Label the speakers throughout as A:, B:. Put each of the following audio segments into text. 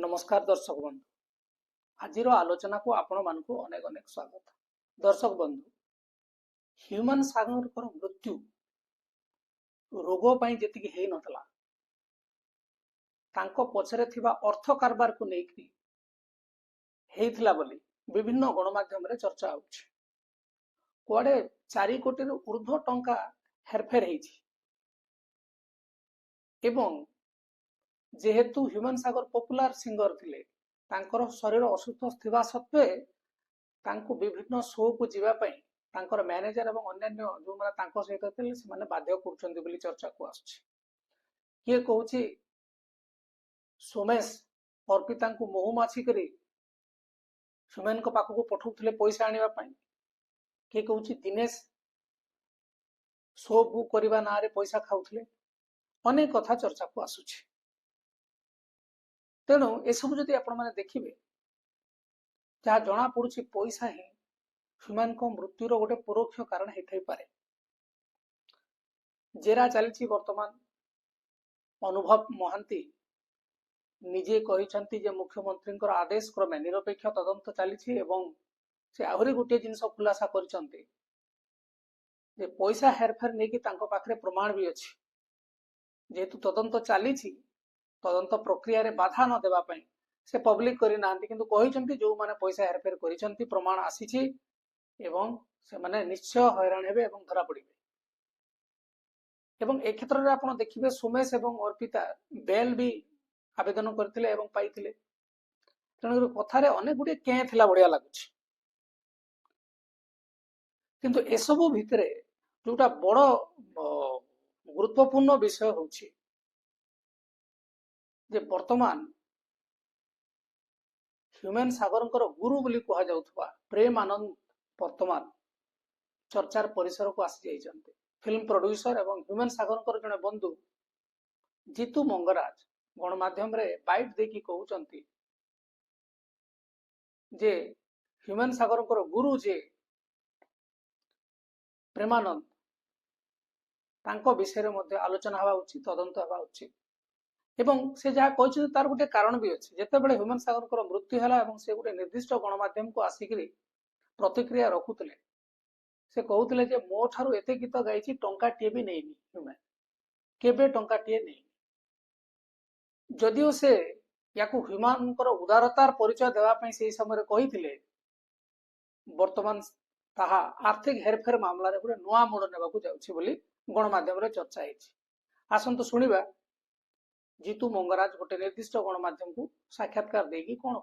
A: नमस्कार दर्शक बंधु आज आलोचना को आपण मानक अनेक अनेक स्वागत। दर्शक बंधु ह्यूमन सागर मृत्यु रोग जी है नतला पछरे थिबा अर्थ कारबार को लेकिन हेइथिला बोली विभिन्न गणमाध्यम रे चर्चा होछि। कुआडे 4 कोटी रु ऊर्ध्व टंका हेरफेर हेछि एवं जेहेतु ह्यूमन सागर पॉपुलर सिंगर थिले तांकर शरीर असुस्थ थिबा सत्वे तांको विभिन्न शो को जीवा पई तांकर मैनेजर एवं अन्य जो माने तांको सहित थिले से माने बाध्य करछन्ती बोली चर्चा को आछि। किए कहूछि सोमेश अर्पिता को मोहमाछी करी सुमेन को पाखु को पठौथिले पैसा आनिबा पई। किए कहूछि दिनेश शो बुक करबा ना रे पैसा खाउथिले। अनेक कथा चर्चा को आसुछि। तेणु एसबू जदि आपण मैंने देखिए जहाँ जना पड़ुछि पैसा ही ह्यूमन को मृत्युर गोटे परोक्ष कारण होथई पारे। जेरा चली वर्तमान अनुभव महांती निजे कहिसंती जे मुख्यमंत्री आदेश क्रमे निरपेक्ष तदंत चली से आहरी गोटे जिनस खुलासा करिसंती जे पैसा हेरफेर नहीं कि पाखरे प्रमाण भी अच्छी जेहेतु तदंत चली तदंत प्रक्रिया रे बाधा न देवा पई से पब्लिक करी नांती किंतु कहिसंती जो माने पैसा हेरफेर करिसंती प्रमाण आसीछि एवं से माने निश्चय हैरान हेबे एवं धरा पड़िबे। एवं ए क्षेत्र रे आपण देखिबे सुमेश एवं अर्पिता बेल भी आवेदन करथिले एवं पाइथिले। तेणु कथा रे अनेक गुडी के थिला बढ़िया लागुछि किंतु एसबु भितरे जोटा बड़ गुरुत्वपूर्ण विषय होछि जे वर्तमान ह्यूमन सागर गुरु बोली कह जाउथबा प्रेम आनंद वर्तमान चर्चार परिसर को आसी जाइछन्ते। फिल्म प्रोड्यूसर एवं ह्यूमन सागर जने बंधु जीतू मंगराज गणमाध्यम रे बाइट देकी कहउचंती जे ह्यूमन सागर गुरु जे प्रेमानंद तांको विषय रे मध्ये आलोचना हवा उचित तदंत हवा उचित एवं से जहाँ कहते तार गोटे कारण भी अच्छे जिते बड़े ह्यूमन सागर मृत्यु है से गोटे निर्दिष्ट गणमाध्यम को आसिक प्रतिक्रिया रखुले से कहते जे मो ठारू एते गीत गाई टंकाटे भी नहीं ह्यूमन केबे टंकाटे नहीं जदिओ से या ह्यूमन उदारतार परिचय देवाई से समय कही वर्तमान ताहा आर्थिक हेरफेर मामला रे गोटे नुआ मोड़ नेबाकू जाउछि बोली गणमाध्यम रे चर्चा होइछि। आसंतु सुनिबा जीतू मंगराज गोटे निर्दिष्ट गणमाध्यम को साक्षात्कार देगी कौन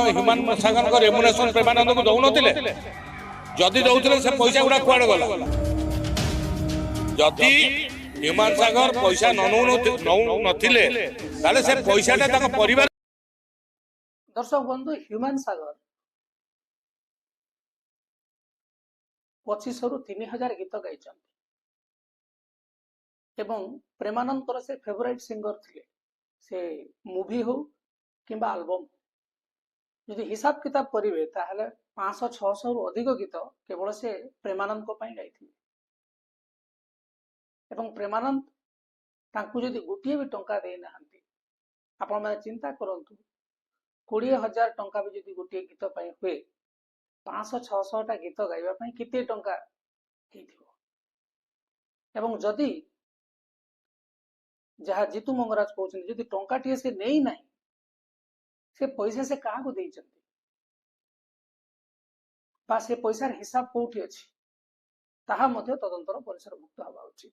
B: ह्यूमन सागर रेमुनेशन प्रेमानंद को दौनथिले जदि दौथिले से पैसा गुडा कुआडे गला जदि ह्यूमन सागर पैसा नथिले ताले से पैसाटा ताको परिवार।
A: दर्शक बंधु ह्यूमन सागर 2500 रु 3000 गीत गाइछन्ति एवं प्रेमानंद से फेवरेट सिंगर थिले से मूवी हो किंबा एल्बम यदि हिसाब किताब करिवे ताहले 500-600 रु अधिक गीत केवल से प्रेमानंद को पई गाइथिले एवं प्रेमानंद तांकु यदि गोटिए भी टंका दे नाहंती आपण माने चिंता करंतु 20,000 टंका भी यदि गोटिए गीत पई हुए 500-600 टा गीत गाइबा पई केते टंका हेथिबो एवं जदि जहाँ जीतू मंगराज कहते जदि टंकाटे से नहीं ना से पैसा से क्या को से पैसार हिसाब कौटी अच्छी ताहा मध्य तदंतर परिसरभुक्त हवा उचित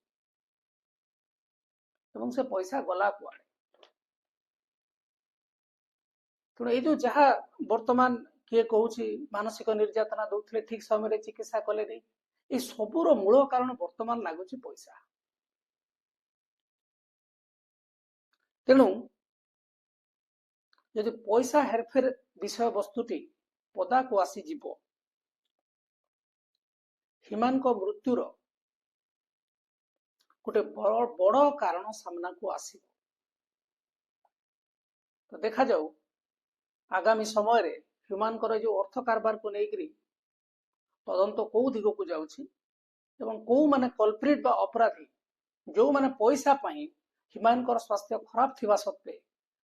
A: एवं से पैसा गला कुआड़े। तेणु ये जो जहाँ वर्तमान किए कहूँ मानसिक निर्यातना दौले ठीक समय चिकित्सा कले नहीं ये सबूर मूल कारण वर्तमान लगुच पैसा। तेणु यदि पैसा हेरफेर विषय वस्तुटी पदा को आसीज ह्यूमन को मृत्युर गोटे बड़ कारण सामना को आसीब तो देखा जाऊ आगामी समय रे ह्यूमन जो अर्थ कारबार को लेकर तदंत कौ दिग को जाउछि एवं कौ माने कल्प्रिट बा अपराधी जो माने पैसा पाई ହିମାୟନଙ୍କର ସ୍ୱାସ୍ଥ୍ୟ ଖରାପ ଥିବା ସତ୍ତ୍ୱେ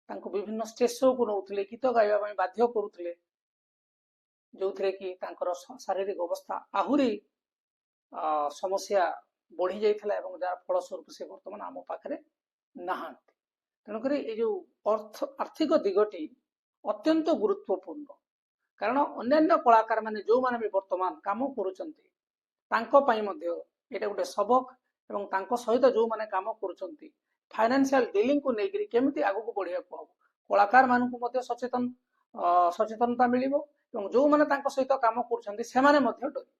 A: ତାଙ୍କୁ ବିଭିନ୍ନ ଷ୍ଟେଜ୍ ଶୋକୁ ନେଉଥିଲେ, ଗୀତ ଗାଇବା ପାଇଁ ବାଧ୍ୟ କରୁଥିଲେ, ଯୋଉଥିରେ କି ତାଙ୍କର ଶାରୀରିକ ଅବସ୍ଥା ଆହୁରି ସମସ୍ୟା ବଢି ଯାଇଥିଲା ଏବଂ ଯାହାର ଫଳସ୍ୱରୂପ ସେ ବର୍ତ୍ତମାନ ଆମ ପାଖରେ ନାହାନ୍ତି। ତେଣୁକରି ଏଇ ଯୋଉ ଆର୍ଥିକ ଦିଗଟି ଅତ୍ୟନ୍ତ ଗୁରୁତ୍ୱପୂର୍ଣ୍ଣ, କାରଣ ଅନ୍ୟାନ୍ୟ କଳାକାର ମାନେ ଯୋଉମାନେ ବି ବର୍ତ୍ତମାନ କାମ କରୁଛନ୍ତି ତାଙ୍କ ପାଇଁ ମଧ୍ୟ ଏଇଟା ଗୋଟେ ସବକ ଏବଂ ତାଙ୍କ ସହିତ ଯୋଉମାନେ କାମ କରୁଛନ୍ତି ଫାଇନାନ୍ସିଆଲ ଡିଲିଂକୁ ନେଇକରି କେମିତି ଆଗକୁ ବଢିବାକୁ ହବ, କଳାକାର ମାନଙ୍କୁ ମଧ୍ୟ ସଚେତନତା ମିଳିବ ଏବଂ ଯୋଉମାନେ ତାଙ୍କ ସହିତ କାମ କରୁଛନ୍ତି ସେମାନେ ମଧ୍ୟ ଡରିବେ।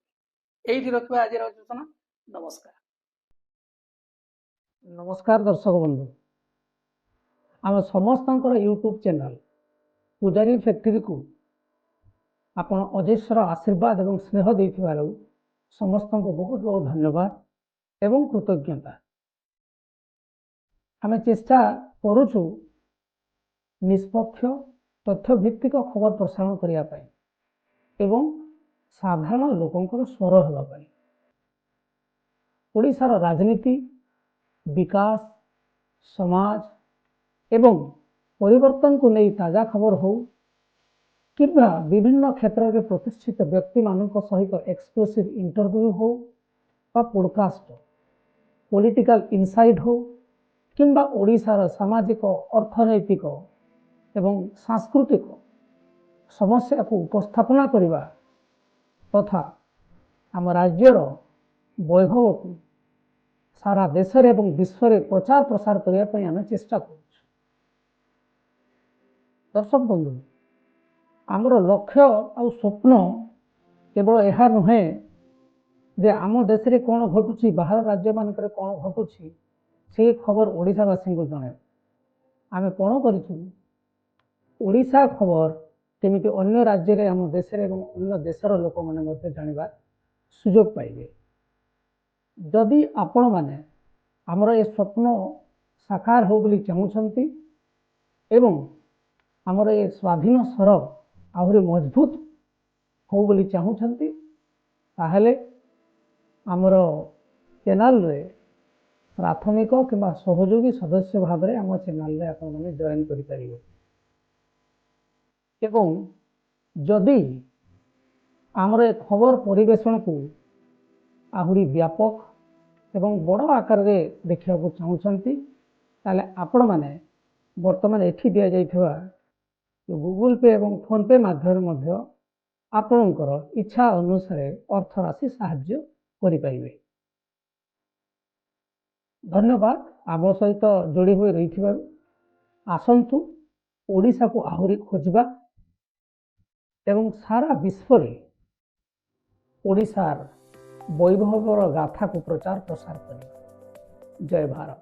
A: ଏଇଠି ରଖିବା ଆଜିର ଆଲୋଚନା। ନମସ୍କାର।
C: नमस्कार दर्शक बंधु, आम समस्त यूट्यूब चैनल पूजारी फैक्ट्री को आपण अजस्र आशीर्वाद एवं स्नेह देथिबार समस्त को बहुत बहुत धन्यवाद एवं कृतज्ञता। आम चेष्टा करुचु निष्पक्ष तथ्य भित्तिक खबर प्रसारण करने एवं साधारण लोकंकर स्वर होगापाई। ओडिशार राजनीति, विकास, समाज एवं परिवर्तन को नहीं ताजा खबर हो कि विभिन्न क्षेत्र में प्रतिष्ठित व्यक्ति मान सहित एक्सक्लूसिव इंटरव्यू हो बा पॉडकास्ट, पॉलिटिकल इनसाइट हो किंबा ओडिशार सामाजिक, अर्थनैतिक एवं सांस्कृतिक समस्या को उपस्थापना करने तथा आम राज्यर वैभव को सारा देश एवं विश्व में प्रचार प्रसार करने आम चेष्टा कर। दर्शक बंधु, आमर लक्ष्य आ स्वप्न केवल यह नुहे जे आम देश में कौन घटुची, बाहर राज्य मानक कौन घटुची से खबर ओडिशावासी को जन। आम कौन करोडिशा खबर केमिति अन्य राज्य में आम देश एवं अन्य देशर लोक मैंने जानवा सुजोग पाइबे। जदि आपण माने आमर ए स्वप्न साकार हो बोली चाहूँगी एवं आमर ए स्वाधीन स्वर आहरी मजबूत हो बोली चाहूँगी ताहले आमर चैनल रे प्राथमिक किंबा सहयोगी सदस्य भाव में आम चैनल रे आपण माने जॉइन करि परिबे। एवं जदि आमर ए खबर परिवेषण को आहरी व्यापक एवं बड़ आकार रे देखा चाहूँगी ताले आपण माने वर्तमान एठी दिया जाइथिबा गूगल पे एवं फोन पे माध्यम आपणकर इच्छा अनुसार अर्थ राशि साहाय्य करि पाइबे। धन्यवाद आम सहित जोड़ी हुए रही। आसंतु ओडिशा को आहरी खोजबा एवं सारा विश्व में ओडिशार वैभवर गाथा को प्रचार प्रसार करिबा। जय भारत।